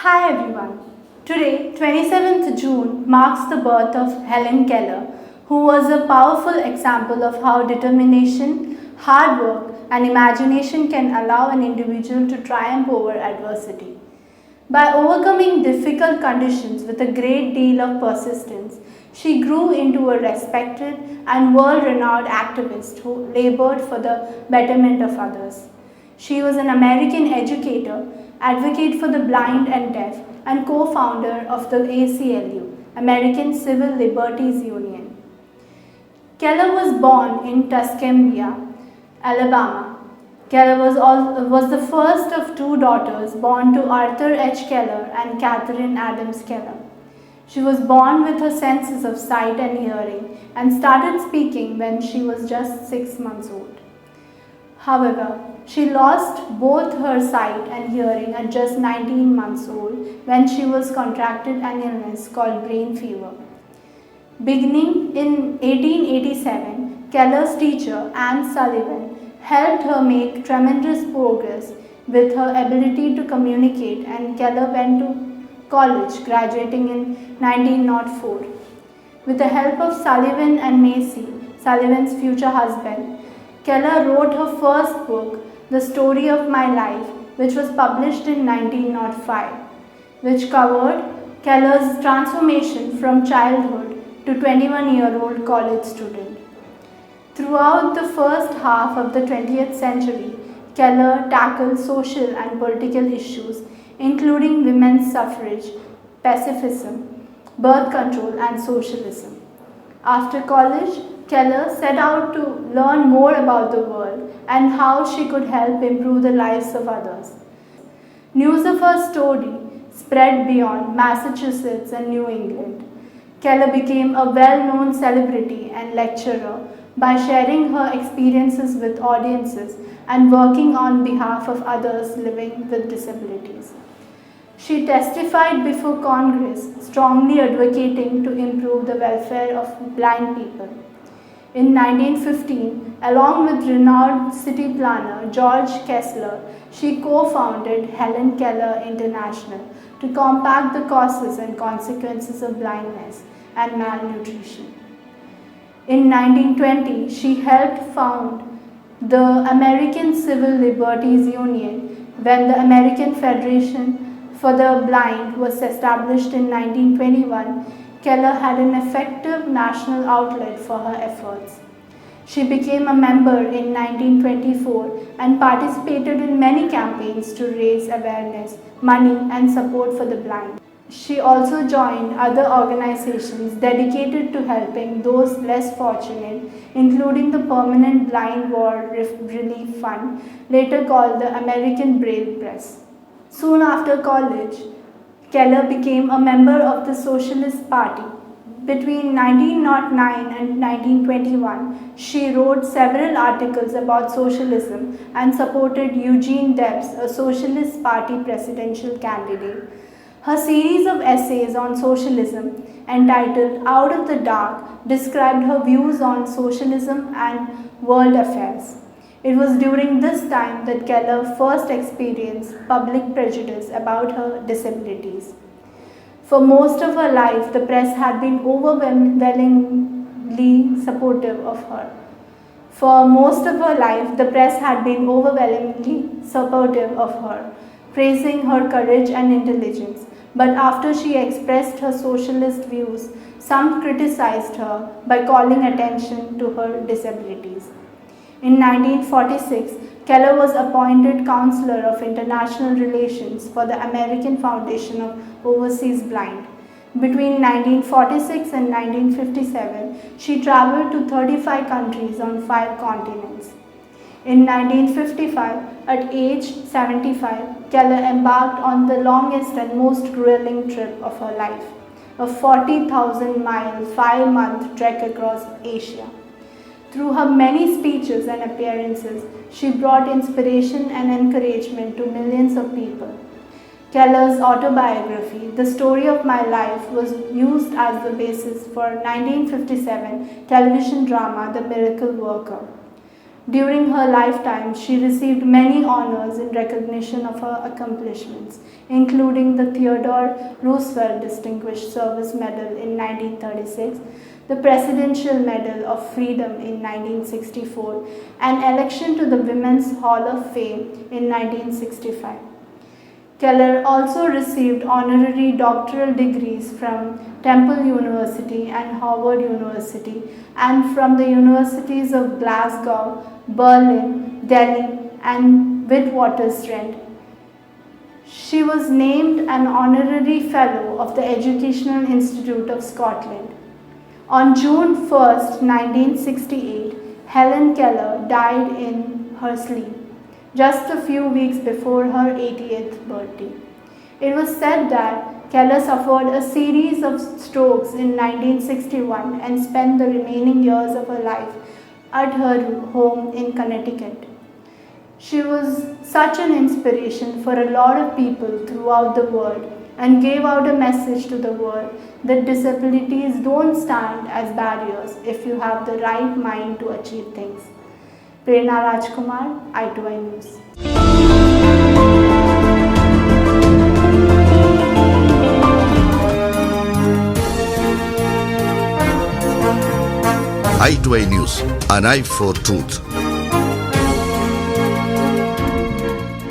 Hi everyone. Today, 27th June, marks the birth of Helen Keller, who was a powerful example of how determination, hard work, and imagination can allow an individual to triumph over adversity. By overcoming difficult conditions with a great deal of persistence, she grew into a respected and world renowned activist who labored for the betterment of others. She was an American educator, advocate for the blind and deaf, and co founder of the ACLU, American Civil Liberties Union. Keller was born in Tuscaloosa, Alabama. Keller was the first of two daughters born to Arthur H. Keller and Catherine Adams Keller. She was born with her senses of sight and hearing and started speaking when she was just 6 months old. However, she lost both her sight and hearing at just 19 months old when she was contracted an illness called brain fever. Beginning in 1887, Keller's teacher, Anne Sullivan, helped her make tremendous progress with her ability to communicate, and Keller went to college, graduating in 1904. With the help of Sullivan and Macy, Sullivan's future husband, Keller wrote her first book, The Story of My Life, which was published in 1905, which covered Keller's transformation from childhood to 21-year-old college student. Throughout the first half of the 20th century, Keller tackled social and political issues, including women's suffrage, pacifism, birth control, and socialism. After college, Keller set out to learn more about the world and how she could help improve the lives of others. News of her story spread beyond Massachusetts and New England. Keller became a well-known celebrity and lecturer by sharing her experiences with audiences and working on behalf of others living with disabilities. She testified before Congress, strongly advocating to improve the welfare of blind people. In 1915, along with renowned city planner George Kessler, she co-founded Helen Keller International to combat the causes and consequences of blindness and malnutrition. In 1920, she helped found the American Civil Liberties Union when the American Federation for the Blind was established in 1921. Keller had an effective national outlet for her efforts. She became a member in 1924 and participated in many campaigns to raise awareness, money, and support for the blind. She also joined other organizations dedicated to helping those less fortunate, including the Permanent Blind War Relief Fund, later called the American Braille Press. Soon after college, Keller became a member of the Socialist Party. Between 1909 and 1921, she wrote several articles about socialism and supported Eugene Debs, a Socialist Party presidential candidate. Her series of essays on socialism, entitled Out of the Dark, described her views on socialism and world affairs. It was during this time that Keller first experienced public prejudice about her disabilities. For most of her life, the press had been overwhelmingly supportive of her. Praising her courage and intelligence. But after she expressed her socialist views, some criticized her by calling attention to her disabilities. In 1946, Keller was appointed Counselor of International Relations for the American Foundation of Overseas Blind. Between 1946 and 1957, she traveled to 35 countries on 5 continents. In 1955, at age 75, Keller embarked on the longest and most grueling trip of her life, a 40,000-mile, 5-month trek across Asia. Through her many speeches and appearances, she brought inspiration and encouragement to millions of people. Keller's autobiography, The Story of My Life, was used as the basis for 1957 television drama The Miracle Worker. During her lifetime, she received many honors in recognition of her accomplishments, including the Theodore Roosevelt Distinguished Service Medal in 1936, the Presidential Medal of Freedom in 1964, and election to the Women's Hall of Fame in 1965. Keller also received honorary doctoral degrees from Temple University and Howard University and from the universities of Glasgow, Berlin, Delhi, and Witwatersrand. She was named an honorary fellow of the Educational Institute of Scotland. On June 1, 1968, Helen Keller died in her sleep, just a few weeks before her 80th birthday. It was said that Keller suffered a series of strokes in 1961 and spent the remaining years of her life at her home in Connecticut. She was such an inspiration for a lot of people throughout the world and gave out a message to the world that disabilities don't stand as barriers if you have the right mind to achieve things. Prerna Rajkumar, I2I News. I2I News, an eye for truth.